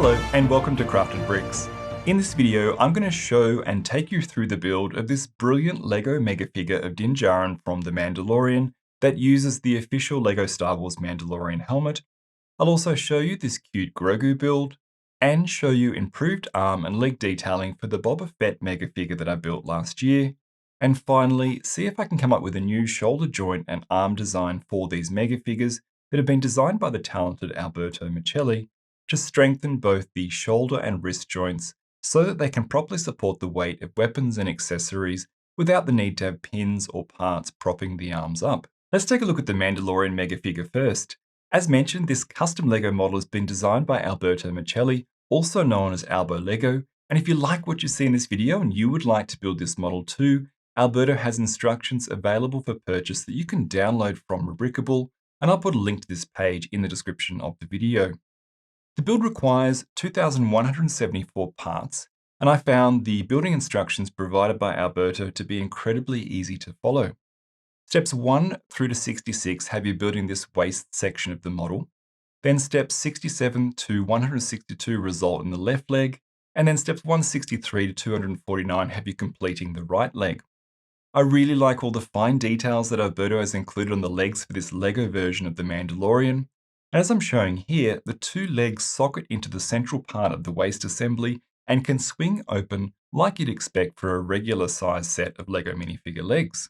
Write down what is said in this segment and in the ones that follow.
Hello and welcome to CraftedBricks. In this video, I'm going to show and take you through the build of this brilliant LEGO Mega Figure of Djarin from The Mandalorian that uses the official LEGO Star Wars Mandalorian helmet. I'll also show you this cute Grogu build and show you improved arm and leg detailing for the Boba Fett Mega Figure that I built last year. And finally, see if I can come up with a new shoulder joint and arm design for these Mega Figures that have been designed by the talented Alberto to strengthen both the shoulder and wrist joints so that they can properly support the weight of weapons and accessories without the need to have pins or parts propping the arms up. Let's take a look at the Mandalorian Mega Figure first. As mentioned, this custom LEGO model has been designed by Alberto, also known as Albo.Lego, and if you like what you see in this video and you would like to build this model too, Alberto has instructions available for purchase that you can download from Rebrickable, and I'll put a link to this page in the description of the video. The build requires 2,174 parts, and I found the building instructions provided by Alberto to be incredibly easy to follow. Steps 1 through to 66 have you building this waist section of the model. Then steps 67 to 162 result in the left leg, and then steps 163 to 249 have you completing the right leg. I really like all the fine details that Alberto has included on the legs for this LEGO version of the Mandalorian. As I'm showing here, the two legs socket into the central part of the waist assembly and can swing open like you'd expect for a regular size set of LEGO minifigure legs.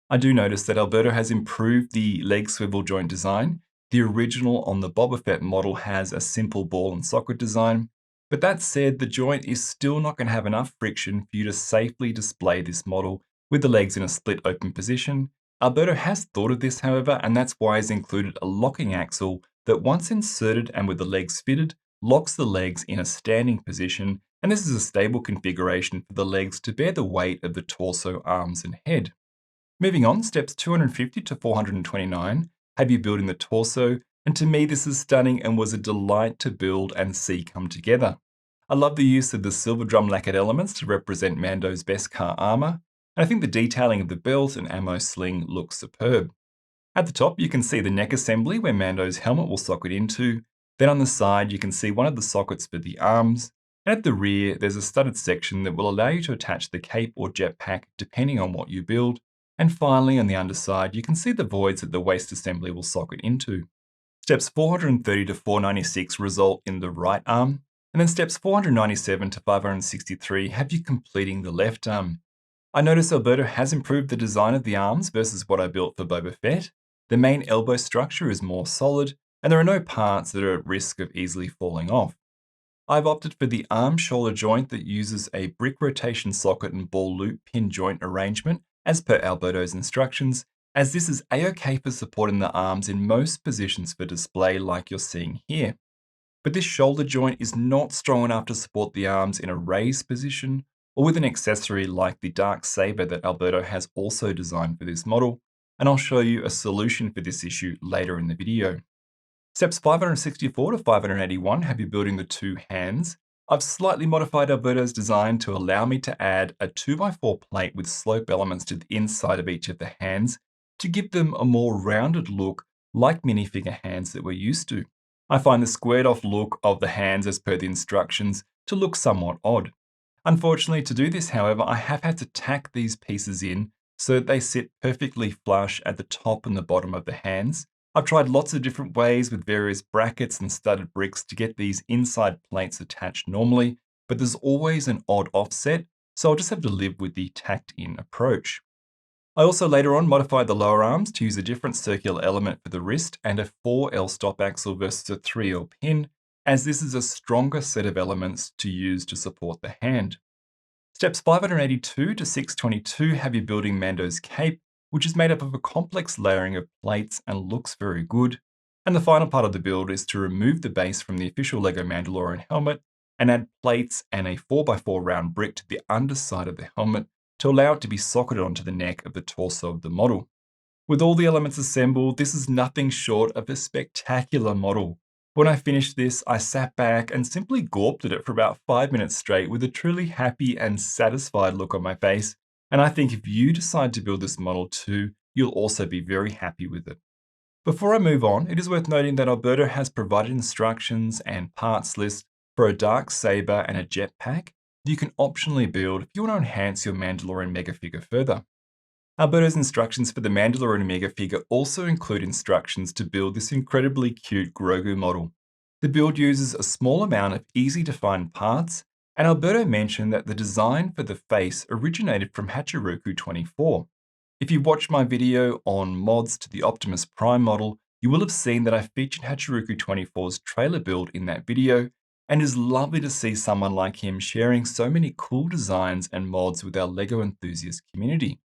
I do notice that Alberto has improved the leg swivel joint design. The original on the Boba Fett model has a simple ball and socket design, but that said, the joint is still not going to have enough friction for you to safely display this model with the legs in a split open position. Alberto has thought of this, however, and that's why he's included a locking axle that once inserted and with the legs fitted, locks the legs in a standing position, and this is a stable configuration for the legs to bear the weight of the torso, arms, and head. Moving on, steps 250 to 429 have you building the torso, and to me this is stunning and was a delight to build and see come together. I love the use of the silver drum lacquered elements to represent Mando's Beskar armor, and I think the detailing of the belt and ammo sling looks superb. At the top, you can see the neck assembly where Mando's helmet will socket into. Then on the side, you can see one of the sockets for the arms. And at the rear, there's a studded section that will allow you to attach the cape or jetpack depending on what you build. And finally, on the underside, you can see the voids that the waist assembly will socket into. Steps 430 to 496 result in the right arm. And then steps 497 to 563 have you completing the left arm. I notice Alberto has improved the design of the arms versus what I built for Boba Fett. The main elbow structure is more solid, and there are no parts that are at risk of easily falling off. I've opted for the arm shoulder joint that uses a brick rotation socket and ball loop pin joint arrangement as per Alberto's instructions, as this is a-okay for supporting the arms in most positions for display like you're seeing here. But this shoulder joint is not strong enough to support the arms in a raised position or with an accessory like the dark saber that Alberto has also designed for this model, and I'll show you a solution for this issue later in the video. Steps 564 to 581 have you building the two hands. I've slightly modified Alberto's design to allow me to add a 2x4 plate with slope elements to the inside of each of the hands to give them a more rounded look like minifigure hands that we're used to. I find the squared off look of the hands as per the instructions to look somewhat odd. Unfortunately, to do this, however, I have had to tack these pieces in so that they sit perfectly flush at the top and the bottom of the hands. I've tried lots of different ways with various brackets and studded bricks to get these inside plates attached normally, but there's always an odd offset, so I'll just have to live with the tacked-in approach. I also later on modified the lower arms to use a different circular element for the wrist and a 4L stop axle versus a 3L pin, as this is a stronger set of elements to use to support the hand. Steps 582 to 622 have you building Mando's cape, which is made up of a complex layering of plates and looks very good. And the final part of the build is to remove the base from the official LEGO Mandalorian helmet and add plates and a 4x4 round brick to the underside of the helmet to allow it to be socketed onto the neck of the torso of the model. With all the elements assembled, this is nothing short of a spectacular model. When I finished this, I sat back and simply gawped at it for about 5 minutes straight with a truly happy and satisfied look on my face, and I think if you decide to build this model too, you'll also be very happy with it. Before I move on, it is worth noting that Alberto has provided instructions and parts list for a dark saber and a jetpack that you can optionally build if you want to enhance your Mandalorian Mega Figure further. Alberto's instructions for the Mandalorian Mega Figure also include instructions to build this incredibly cute Grogu model. The build uses a small amount of easy-to-find parts, and Alberto mentioned that the design for the face originated from Hachiroku 24. If you watched my video on mods to the Optimus Prime model, you will have seen that I featured Hachiroku 24's trailer build in that video, and it is lovely to see someone like him sharing so many cool designs and mods with our LEGO enthusiast community.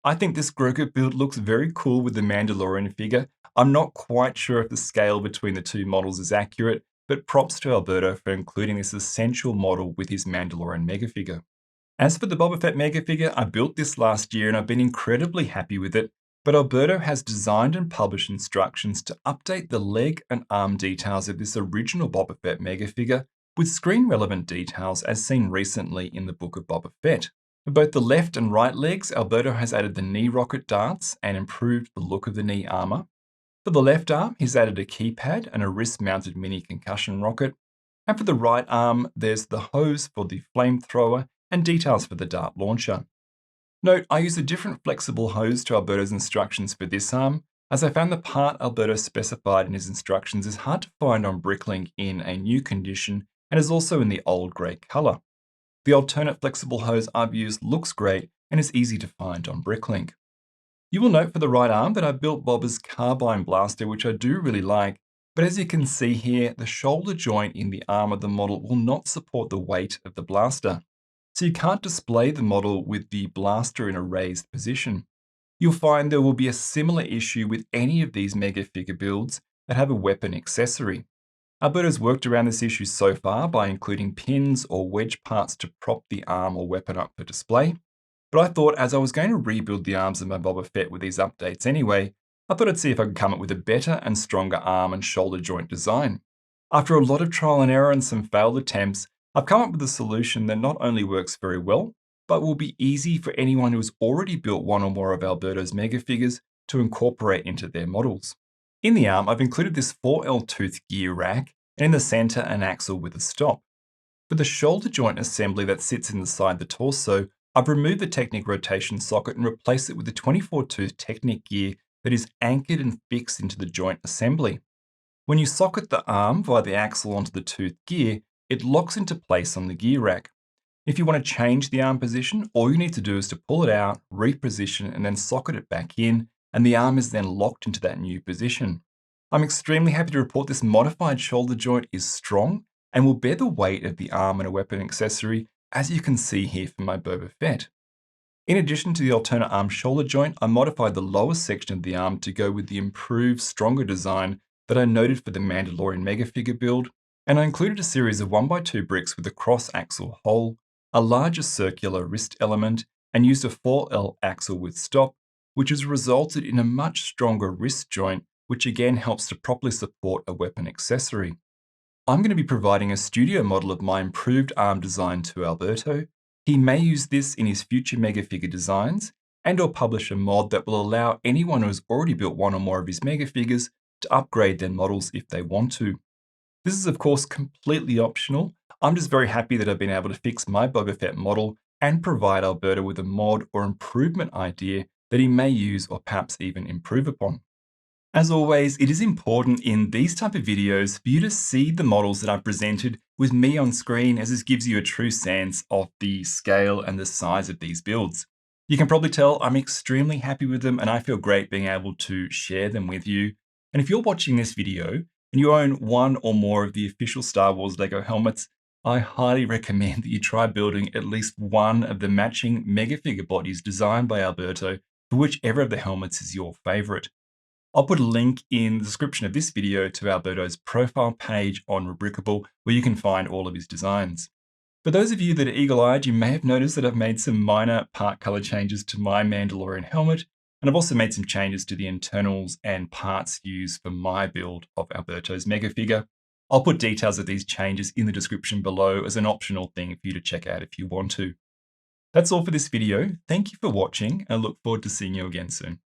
I think this Grogu build looks very cool with the Mandalorian figure. I'm not quite sure if the scale between the two models is accurate, but props to Alberto for including this essential model with his Mandalorian Mega Figure. As for the Boba Fett Mega Figure, I built this last year and I've been incredibly happy with it, but Alberto has designed and published instructions to update the leg and arm details of this original Boba Fett Mega Figure with screen-relevant details as seen recently in the Book of Boba Fett. For both the left and right legs, Alberto has added the knee rocket darts and improved the look of the knee armor. For the left arm, he's added a keypad and a wrist-mounted mini concussion rocket. And for the right arm, there's the hose for the flamethrower and details for the dart launcher. Note, I used a different flexible hose to Alberto's instructions for this arm, as I found the part Alberto specified in his instructions is hard to find on Bricklink in a new condition and is also in the old grey colour. The alternate flexible hose I've used looks great and is easy to find on Bricklink. You will note for the right arm that I built Boba's carbine blaster, which I do really like, but as you can see here, the shoulder joint in the arm of the model will not support the weight of the blaster. So you can't display the model with the blaster in a raised position. You'll find there will be a similar issue with any of these Mega Figure builds that have a weapon accessory. Alberto's worked around this issue so far by including pins or wedge parts to prop the arm or weapon up for display. But I thought as I was going to rebuild the arms of my Boba Fett with these updates anyway, I thought I'd see if I could come up with a better and stronger arm and shoulder joint design. After a lot of trial and error and some failed attempts, I've come up with a solution that not only works very well, but will be easy for anyone who has already built one or more of Alberto's Mega Figures to incorporate into their models. In the arm, I've included this 4L tooth gear rack, and in the center an axle with a stop. For the shoulder joint assembly that sits inside the torso, I've removed the Technic rotation socket and replaced it with the 24-tooth Technic gear that is anchored and fixed into the joint assembly. When you socket the arm via the axle onto the tooth gear, it locks into place on the gear rack. If you want to change the arm position, all you need to do is to pull it out, reposition, and then socket it back in, and the arm is then locked into that new position. I'm extremely happy to report this modified shoulder joint is strong and will bear the weight of the arm and a weapon accessory, as you can see here for my Boba Fett. In addition to the alternate arm shoulder joint, I modified the lower section of the arm to go with the improved, stronger design that I noted for the Mandalorian Mega Figure build, and I included a series of 1x2 bricks with a cross-axle hole, a larger circular wrist element, and used a 4L axle with stop, which has resulted in a much stronger wrist joint, which again helps to properly support a weapon accessory. I'm going to be providing a studio model of my improved arm design to Alberto. He may use this in his future Mega Figure designs, and/or publish a mod that will allow anyone who has already built one or more of his Mega Figures to upgrade their models if they want to. This is of course completely optional. I'm just very happy that I've been able to fix my Boba Fett model and provide Alberto with a mod or improvement idea that he may use or perhaps even improve upon. As always, it is important in these type of videos for you to see the models that I've presented with me on screen, as this gives you a true sense of the scale and the size of these builds. You can probably tell I'm extremely happy with them and I feel great being able to share them with you. And if you're watching this video and you own one or more of the official Star Wars LEGO helmets, I highly recommend that you try building at least one of the matching Mega Figure bodies designed by Alberto for whichever of the helmets is your favorite. I'll put a link in the description of this video to Alberto's profile page on Rebrickable, where you can find all of his designs. For those of you that are eagle-eyed, you may have noticed that I've made some minor part color changes to my Mandalorian helmet, and I've also made some changes to the internals and parts used for my build of Alberto's Mega Figure. I'll put details of these changes in the description below as an optional thing for you to check out if you want to. That's all for this video. Thank you for watching, and I look forward to seeing you again soon.